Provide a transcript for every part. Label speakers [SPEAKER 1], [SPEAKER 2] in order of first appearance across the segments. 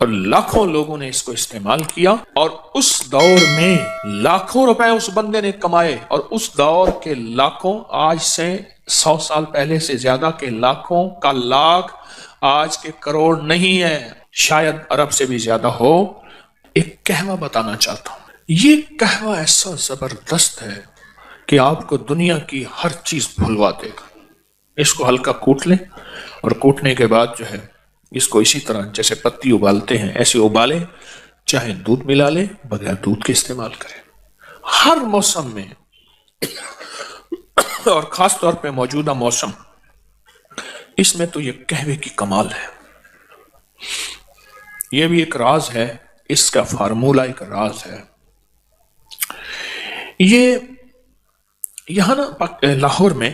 [SPEAKER 1] اور لاکھوں لوگوں نے اس کو استعمال کیا، اور اس دور میں لاکھوں روپے اس بندے نے کمائے، اور اس دور کے لاکھوں، آج سے 100 سال پہلے سے زیادہ کے لاکھوں کا لاکھ آج کے کروڑ نہیں ہے، شاید ارب سے بھی زیادہ ہو۔ ایک قہوہ بتانا چاہتا ہوں، یہ قہوہ ایسا زبردست ہے کہ آپ کو دنیا کی ہر چیز بھلوا دے گا۔ اس کو ہلکا کوٹ لیں، اور کوٹنے کے بعد جو ہے اس کو اسی طرح جیسے پتی ابالتے ہیں ایسے ابالیں، چاہے دودھ ملا لیں، بغیر دودھ کے استعمال کریں ہر موسم میں، اور خاص طور پہ موجودہ موسم، اس میں تو یہ قہوے کی کمال ہے۔ یہ بھی ایک راز ہے، اس کا فارمولہ ایک راز ہے۔ یہ یہاں نا لاہور میں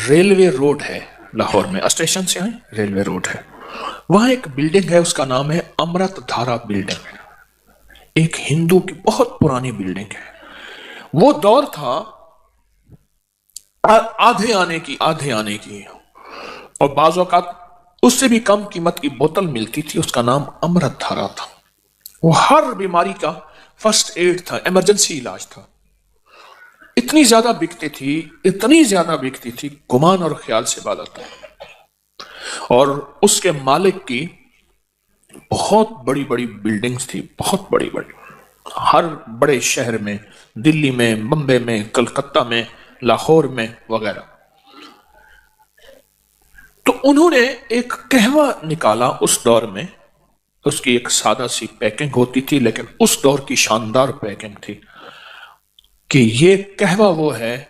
[SPEAKER 1] ریلوے روڈ ہے، لاہور میں اسٹیشن سے آئیں ریلوے روڈ ہے، وہاں ایک بلڈنگ ہے، اس کا نام ہے امرت دھارا بلڈنگ، ایک ہندو کی بہت پرانی بلڈنگ ہے۔ وہ دور تھا آدھے آنے کی، اور بعض اوقات اس سے بھی کم قیمت کی بوتل ملتی تھی، اس کا نام امرت دھارا تھا۔ وہ ہر بیماری کا فرسٹ ایڈ تھا، ایمرجنسی علاج تھا۔ اتنی زیادہ بکتی تھی، گمان اور خیال سے بالاتر تھا۔ اور اس کے مالک کی بہت بڑی بڑی بلڈنگز تھی، بہت بڑی بڑی، ہر بڑے شہر میں، دلی میں، بمبے میں، کلکتہ میں، لاہور میں وغیرہ۔ تو انہوں نے ایک قہوہ نکالا اس دور میں، اس کی ایک سادہ سی پیکنگ ہوتی تھی، لیکن اس دور کی شاندار پیکنگ تھی کہ یہ قہوہ وہ ہے۔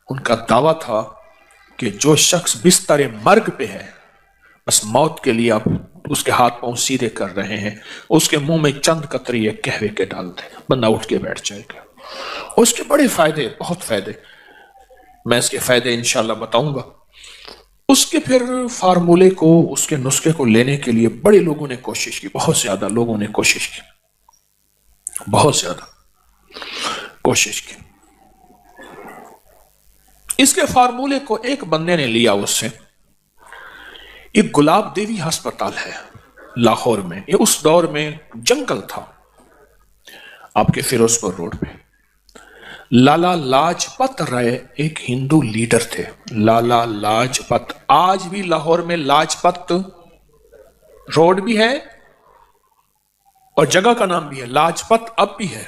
[SPEAKER 1] ان کا دعویٰ تھا کہ جو شخص بستر مرگ پہ ہے، بس موت کے لیے آپ اس کے ہاتھ پاؤں سیدھے کر رہے ہیں، اس کے منہ میں چند قطرے قہوے کے ڈال دیں، بندہ اٹھ کے بیٹھ جائے گا۔ اس کے بڑے فائدے، بہت فائدے، میں اس کے فائدے انشاءاللہ بتاؤں گا۔ اس کے پھر فارمولے کو، اس کے نسخے کو لینے کے لیے بڑے لوگوں نے کوشش کی، بہت زیادہ لوگوں نے کوشش کی، بہت زیادہ کوشش کی۔ اس کے فارمولے کو ایک بندے نے لیا اس سے، ایک گلاب دیوی ہسپتال ہے لاہور میں، یہ اس دور میں جنگل تھا، آپ کے فیروز پور روڈ پہ۔ لالا لاجپت رائے ایک ہندو لیڈر تھے، لالا لاجپت، آج بھی لاہور میں لاجپت روڈ بھی ہے اور جگہ کا نام بھی ہے لاجپت، اب بھی ہے۔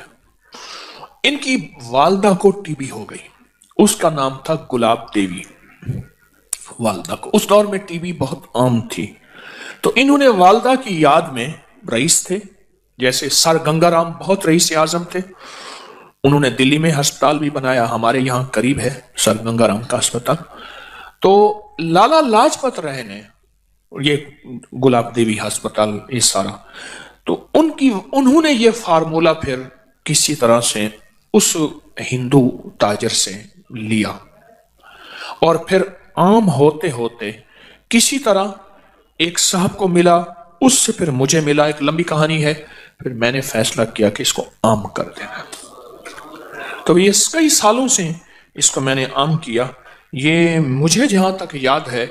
[SPEAKER 1] ان کی والدہ کو ٹی بی ہو گئی، اس کا نام تھا گلاب دیوی، والدہ کو، اس دور میں ٹی بی بہت عام تھی، تو انہوں نے والدہ کی یاد میں، رئیس تھے جیسے سر گنگا رام بہت رئیس اعظم تھے، انہوں نے دلی میں ہسپتال بھی بنایا، ہمارے یہاں قریب ہے سر گنگا رام کا ہسپتال۔ تو لالا لاجپت رائے نے یہ گلاب دیوی ہسپتال، یہ سارا، تو انہوں نے یہ فارمولہ پھر کسی طرح سے اس ہندو تاجر سے لیا، اور پھر عام ہوتے ہوتے کسی طرح ایک صاحب کو ملا، اس سے پھر مجھے ملا، ایک لمبی کہانی ہے، پھر میں نے فیصلہ کیا کہ اس کو عام کر دینا۔ تو یہ کئی سالوں سے اس کو میں نے عام کیا۔ یہ مجھے جہاں تک یاد ہے،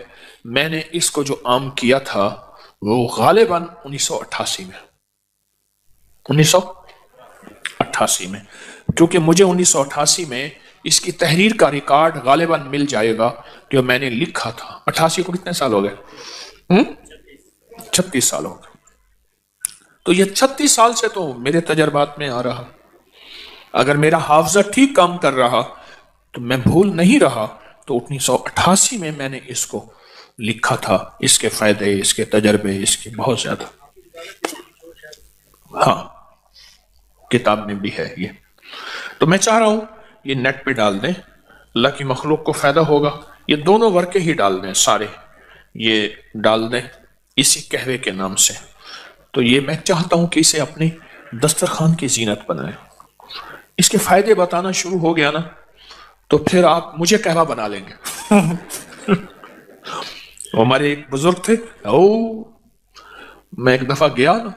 [SPEAKER 1] میں نے اس کو جو عام کیا تھا وہ غالباً 1988 میں، 1988 میں، کیونکہ مجھے 1988 میں اس کی تحریر کا ریکارڈ غالباً مل جائے گا جو میں نے لکھا تھا۔ 88 کو کتنے سال ہو گئے؟ 36 سال ہو گئے۔ تو یہ 36 سال سے تو میرے تجربات میں آ رہا، اگر میرا حافظہ ٹھیک کام کر رہا تو میں بھول نہیں رہا، تو 1988 میں میں نے اس کو لکھا تھا، اس کے فائدے، اس کے تجربے، اس کے بہت زیادہ، ہاں کتاب میں بھی ہے یہ۔ تو میں چاہ رہا ہوں یہ نیٹ پہ ڈال دیں، اللہ کی مخلوق کو فائدہ ہوگا، یہ دونوں ورقے ہی ڈال دیں، سارے یہ ڈال دیں اسی قہوے کے نام سے۔ تو یہ میں چاہتا ہوں کہ اسے اپنی دسترخوان کی زینت بنائیں۔ اس کے فائدے بتانا شروع ہو گیا نا تو پھر آپ مجھے قہوہ بنا لیں گے۔ ہمارے ایک بزرگ تھے، میں ایک دفعہ گیا نا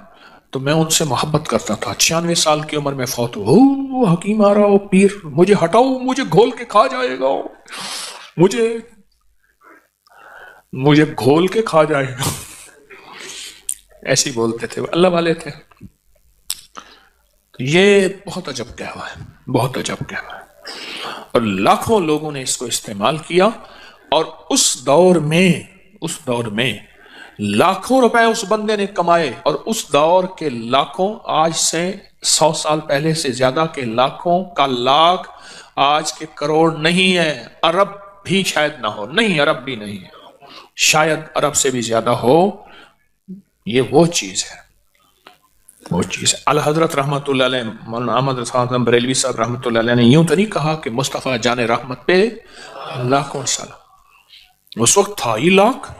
[SPEAKER 1] تو میں ان سے محبت کرتا تھا، 96 سال کی عمر میں فوت ہو، حکیم آ رہا ہو، پیر مجھے ہٹاؤ، مجھے گھول کے کھا جائے گا، مجھے گھول کے کھا جائے گا۔ ایسے ہی بولتے تھے، وہ اللہ والے تھے. یہ بہت عجب کہوا ہے، بہت عجب کہوا ہے، اور لاکھوں لوگوں نے اس کو استعمال کیا. اور اس دور میں لاکھوں روپے اس بندے نے کمائے. اور اس دور کے لاکھوں، آج سے 100 سال پہلے سے زیادہ کے لاکھوں کا لاکھ آج کے کروڑ نہیں ہے. ارب بھی شاید نہ ہو، نہیں ارب بھی نہیں ہے، شاید ارب سے بھی زیادہ ہو. یہ وہ چیز ہے، وہ چیز ہے. الحضرت رحمت اللہ علیہ، مولانا احمد رضا بریلوی صاحب رحمت اللہ علیہ نے یوں تو نہیں کہا کہ مصطفیٰ جان رحمت پہ لاکھوں سلام. اس وقت تھا ہی لاکھ.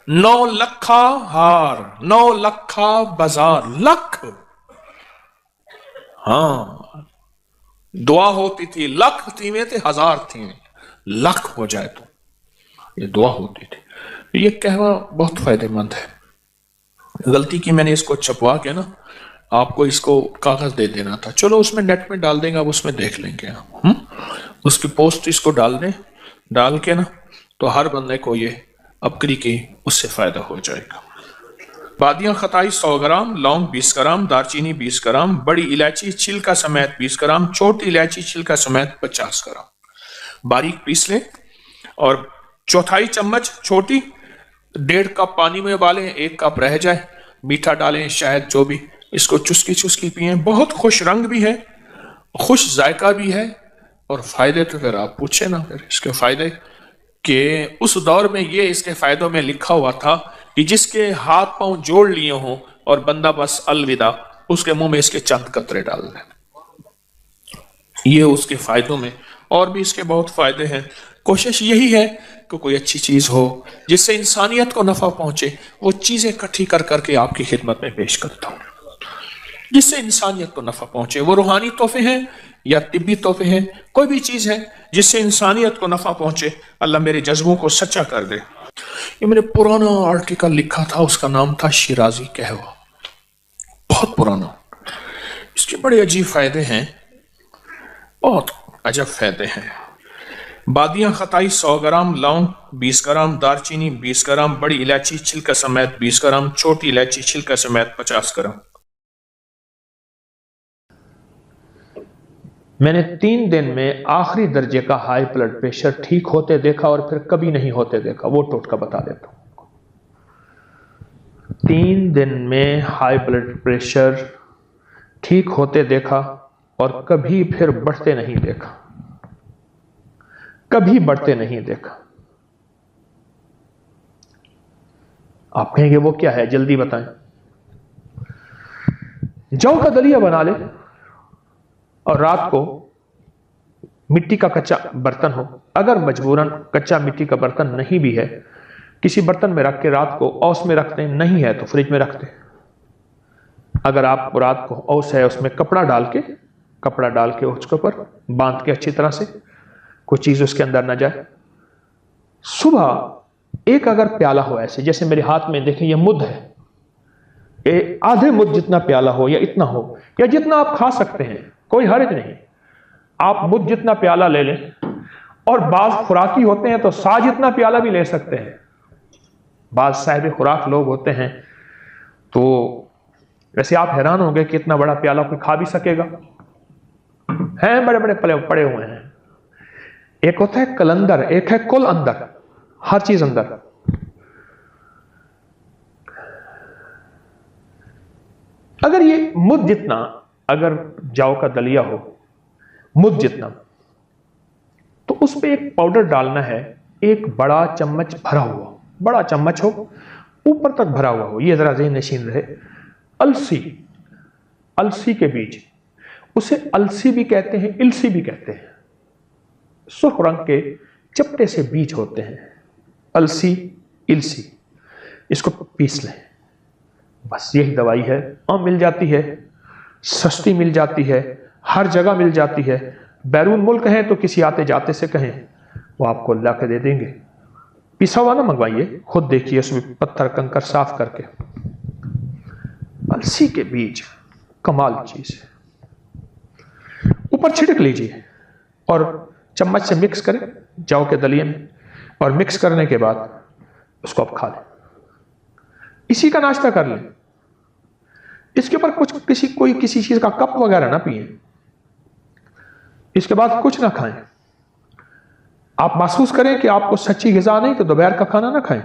[SPEAKER 1] 9 لکھا ہار، 9 لکھا بازار، لکھ. ہاں دعا ہوتی تھی، لکھ تھیویں تھے، ہزار تھیویں، لکھ ہو جائے تو یہ دعا ہوتی تھی. یہ کہوا بہت فائدہ مند ہے. غلطی کی میں نے اس کو چھپوا کے نا آپ کو اس کو کاغذ دے دینا تھا. چلو اس میں نیٹ میں ڈال دیں گے، اب اس میں دیکھ لیں گے. اس کی پوسٹ اس کو ڈال دیں، ڈال کے نا تو ہر بندے کو یہ ابکری کی اس سے فائدہ ہو جائے گا. بادیاں خطائی 100 گرام، لونگ 20 گرام، دارچینی 20 گرام، بڑی الائچی چھلکا سمیت 20 گرام، چھوٹی الائچی چھلکا سمیت 50 گرام باریک پیس لیں. اور چوتھائی چمچ چھوٹی 1.5 کپ پانی میں ابالیں، 1 کپ رہ جائے، میٹھا ڈالیں، شاید جو بھی، اس کو چسکی چسکی پئیں. بہت خوش رنگ بھی ہے، خوش ذائقہ بھی ہے. اور فائدے تو پھر آپ پوچھیں نا، پھر اس کے فائدے کہ اس دور میں یہ اس کے فائدوں میں لکھا ہوا تھا کہ جس کے ہاتھ پاؤں جوڑ لیے ہوں اور بندہ بس الوداع، اس کے منہ میں اس کے چند قطرے ڈال دیں. یہ اس کے فائدوں میں. اور بھی اس کے بہت فائدے ہیں. کوشش یہی ہے کہ کوئی اچھی چیز ہو جس سے انسانیت کو نفع پہنچے، وہ چیزیں اکٹھی کر کر کے آپ کی خدمت میں پیش کرتا ہوں جس سے انسانیت کو نفع پہنچے. وہ روحانی تحفے ہیں یا طبی تحفے ہیں، کوئی بھی چیز ہے جس سے انسانیت کو نفع پہنچے. اللہ میرے جذبوں کو سچا کر دے. یہ میں نے پرانا آرٹیکل لکھا تھا، اس کا نام تھا شیرازی قہوہ، بہت پرانا. اس کے بڑے عجیب فائدے ہیں، بہت عجب فائدے ہیں. بادیاں خطائی 100 گرام، لونگ 20 گرام، دارچینی 20 گرام، بڑی الائچی چھلکا سمیت 20 گرام، چھوٹی الائچی چھلکا سمیت 50 گرام.
[SPEAKER 2] میں نے 3 دن میں آخری درجے کا ہائی بلڈ پریشر ٹھیک ہوتے دیکھا اور پھر کبھی نہیں ہوتے دیکھا. وہ ٹوٹکا بتا دیتا ہوں. 3 دن میں ہائی بلڈ پریشر ٹھیک ہوتے دیکھا اور کبھی پھر بڑھتے نہیں دیکھا. کبھی بڑھتے نہیں دیکھا. آپ کہیں گے وہ کیا ہے، جلدی بتائیں. جو کا دلیا بنا لے اور رات کو مٹی کا کچا برتن ہو، اگر مجبوراً کچا مٹی کا برتن نہیں بھی ہے، کسی برتن میں رکھ کے رات کو اوس میں رکھتے ہیں، نہیں ہے تو فریج میں رکھتے ہیں. اگر آپ رات کو اوس ہے اس میں کپڑا ڈال کے اس کے اوپر باندھ کے اچھی طرح سے کوئی چیز اس کے اندر نہ جائے. صبح ایک اگر پیالہ ہو ایسے جیسے میرے ہاتھ میں دیکھیں یہ مد ہے، آدھے مد جتنا پیالہ ہو یا اتنا ہو یا جتنا آپ کھا سکتے ہیں، کوئی حرج نہیں. آپ مد جتنا پیالہ لے لیں، اور بعض خوراکی ہوتے ہیں تو سا جتنا پیالہ بھی لے سکتے ہیں. بعض صاحب خوراک لوگ ہوتے ہیں تو ویسے آپ حیران ہوں گے کہ اتنا بڑا پیالہ کوئی کھا بھی سکے گا. ہیں بڑے بڑے پڑے ہوئے ہیں. ایک ہوتا ہے کلندر، ایک ہے کل اندر، ہر چیز اندر. اگر یہ مد جتنا، اگر جاؤ کا دلیا ہو مد جتنا، تو اس پہ ایک پاؤڈر ڈالنا ہے، ایک بڑا چمچ بھرا ہوا، بڑا چمچ ہو اوپر تک بھرا ہوا ہو. یہ ذرا ذہن نشین رہے. السی کے بیج، اسے السی بھی کہتے ہیں، السی بھی کہتے ہیں. سرخ رنگ کے چپٹے سے بیج ہوتے ہیں، السی السی. اس کو پیس لیں. بس یہی دوائی ہے، اور مل جاتی ہے، سستی مل جاتی ہے، ہر جگہ مل جاتی ہے. بیرون ملک ہیں تو کسی آتے جاتے سے کہیں، وہ آپ کو لا کے دے دیں گے. پیسا ہوا نہ منگوائیے، خود دیکھیے اس میں پتھر کنکر صاف کر کے. السی کے بیج کمال چیز ہے. اوپر چھڑک لیجیے اور چمچ سے مکس کریں جاؤ کے دلیے میں، اور مکس کرنے کے بعد اس کو آپ کھا لیں. اسی کا ناشتہ کر لیں، اس کے اوپر کسی چیز کا کپ وغیرہ نہ پئیں، اس کے بعد کچھ نہ کھائیں۔ آپ محسوس کریں کہ آپ کو سچی غذا نہیں تو دوپہر کا کھانا نہ کھائیں،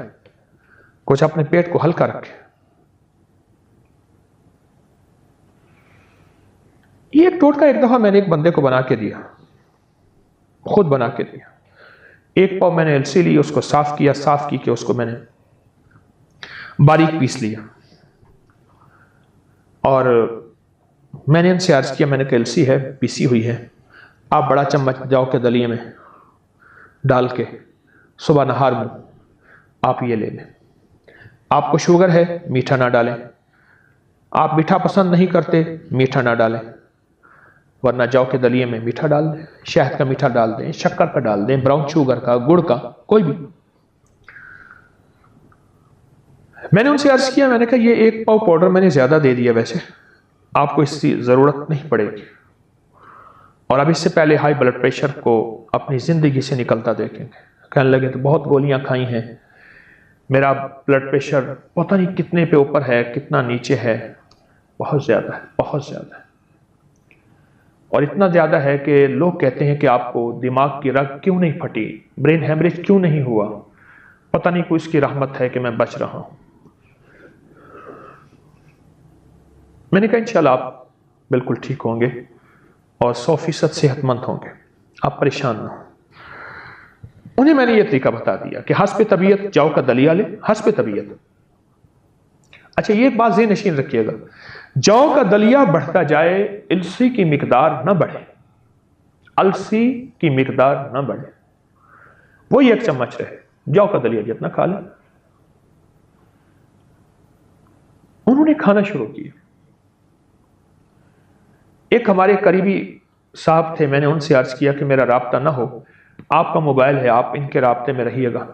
[SPEAKER 2] کچھ اپنے پیٹ کو ہلکا رکھیں۔ یہ ایک ٹوٹکا ایک دفعہ میں نے ایک بندے کو بنا کے دیا، خود بنا کے دیا۔ ایک پاؤ میں نے السی لی، اس کو صاف کیا، صاف کی کہ اس کو میں نے باریک پیس لیا، اور میں نے ان سے عرض کیا، میں نے کہا السی ہے، پیسی ہوئی ہے، آپ بڑا چمچ جاؤ کے دلیے میں ڈال کے صبح نہار میں آپ یہ لے لیں۔ آپ کو شوگر ہے، میٹھا نہ ڈالیں، آپ میٹھا پسند نہیں کرتے، میٹھا نہ ڈالیں، ورنہ جاؤ کے دلیے میں میٹھا ڈال دیں، شہد کا میٹھا ڈال دیں، شکر کا ڈال دیں، براؤن شوگر کا، گڑ کا، کوئی بھی۔ میں نے ان سے عرض کیا، میں نے کہا یہ ایک پاؤ پاؤڈر میں نے زیادہ دے دیا، ویسے آپ کو اس کی ضرورت نہیں پڑے گی، اور اب اس سے پہلے ہائی بلڈ پریشر کو اپنی زندگی سے نکلتا دیکھیں گے۔ کہنے لگے تو بہت گولیاں کھائی ہیں، میرا بلڈ پریشر پتہ نہیں کتنے پہ اوپر ہے، کتنا نیچے ہے، بہت زیادہ ہے، بہت زیادہ ہے، اور اتنا زیادہ ہے کہ لوگ کہتے ہیں کہ آپ کو دماغ کی رگ کیوں نہیں پھٹی، برین ہیمریج کیوں نہیں ہوا، پتہ نہیں کوئی اس کی رحمت ہے کہ میں بچ رہا ہوں۔ میں نے کہا انشاءاللہ آپ بالکل ٹھیک ہوں گے اور 100% صحت مند ہوں گے، آپ پریشان نہ ہوں۔ انہیں میں نے یہ طریقہ بتا دیا کہ حسب طبیعت جاؤ کا دلیا لے، حسب طبیعت۔ اچھا یہ ایک بات ذہن نشین رکھیے گا، جاؤ کا دلیا بڑھتا جائے، السی کی مقدار نہ بڑھے، السی کی مقدار نہ بڑھے، وہی ایک چمچ رہے، جاؤ کا دلیا جتنا کھا لیں۔ انہوں نے کھانا شروع کیا۔ ایک ہمارے قریبی صاحب تھے، میں نے ان سے عرض کیا کہ میرا رابطہ نہ ہو، آپ کا موبائل ہے، آپ ان کے رابطے میں رہیے گا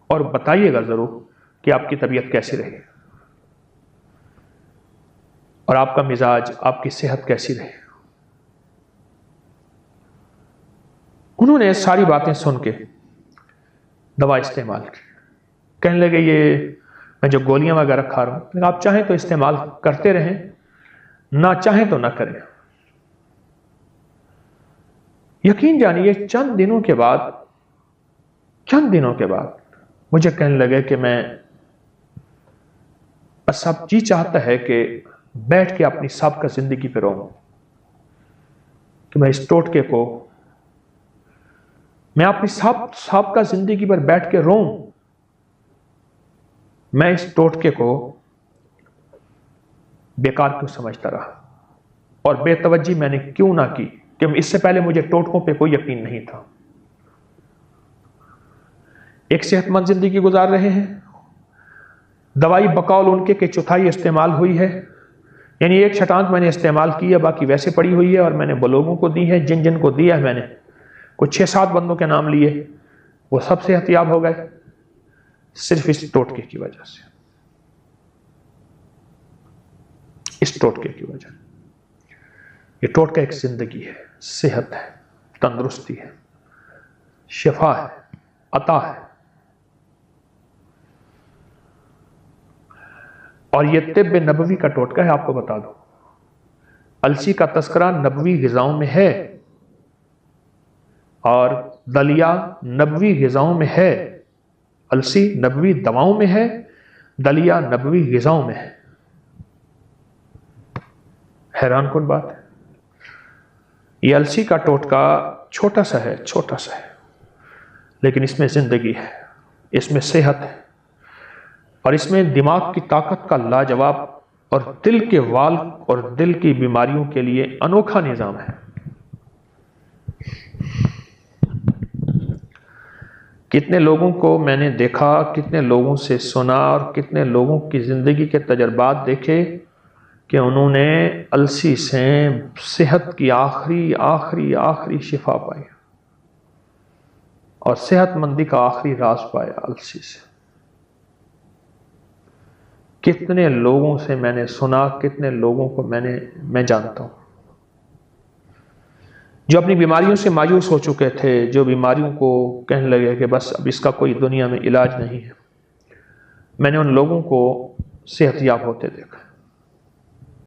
[SPEAKER 2] اور بتائیے گا ضرور کہ آپ کی طبیعت کیسی رہی اور آپ کا مزاج، آپ کی صحت کیسی رہی۔ انہوں نے ساری باتیں سن کے دوا استعمال کی، کہنے لگے یہ میں جو گولیاں وغیرہ کھا رہا ہوں، آپ چاہیں تو استعمال کرتے رہیں، نہ چاہیں تو نہ کریں۔ یقین جانیے چند دنوں کے بعد مجھے کہنے لگے کہ میں بس اب جی چاہتا ہے کہ بیٹھ کے اپنی سابقہ زندگی پہ رہوں، کہ میں اس ٹوٹکے کو، میں اپنی سابقہ زندگی پر بیٹھ کے رہوں، میں اس ٹوٹکے کو بیکار کیوں سمجھتا رہا اور بے توجہی میں نے کیوں نہ کی، کہ اس سے پہلے مجھے ٹوٹکوں پہ کوئی یقین نہیں تھا۔ ایک صحت مند زندگی گزار رہے ہیں، دوائی بقول ان کے کہ چوتھائی استعمال ہوئی ہے، یعنی ایک چھٹانک میں نے استعمال کی ہے، باقی ویسے پڑی ہوئی ہے، اور میں نے وہ لوگوں کو دی ہے جن جن کو دیا ہے، میں نے کچھ 6-7 بندوں کے نام لیے، وہ سب صحت یاب ہو گئے صرف اس ٹوٹکے کی وجہ سے، اس ٹوٹکے کی وجہ۔ یہ ٹوٹکا ایک زندگی ہے، صحت ہے، تندرستی ہے، شفا ہے، عطا ہے، اور یہ طب نبوی کا ٹوٹکا ہے۔ آپ کو بتا دوں، السی کا تذکرہ نبوی غذاؤں میں ہے، اور دلیا نبوی غذاؤں میں ہے، السی نبوی دواؤں میں ہے، دلیا نبوی غذاؤں میں ہے۔ حیران کن بات ہے، یہ السی کا ٹوٹکا چھوٹا سا ہے، لیکن اس میں زندگی ہے، اس میں صحت ہے، اور اس میں دماغ کی طاقت کا لاجواب اور دل کے وال اور دل کی بیماریوں کے لیے انوکھا نظام ہے۔ کتنے لوگوں کو میں نے دیکھا، کتنے لوگوں سے سنا، اور کتنے لوگوں کی زندگی کے تجربات دیکھے کہ انہوں نے السی سے صحت کی آخری شفا پائی، اور صحت مندی کا آخری راز پایا السی سے۔ کتنے لوگوں سے میں نے سنا، کتنے لوگوں کو میں جانتا ہوں جو اپنی بیماریوں سے مایوس ہو چکے تھے، جو بیماریوں کو کہنے لگے کہ بس اب اس کا کوئی دنیا میں علاج نہیں ہے۔ میں نے ان لوگوں کو صحت یاب ہوتے دیکھا۔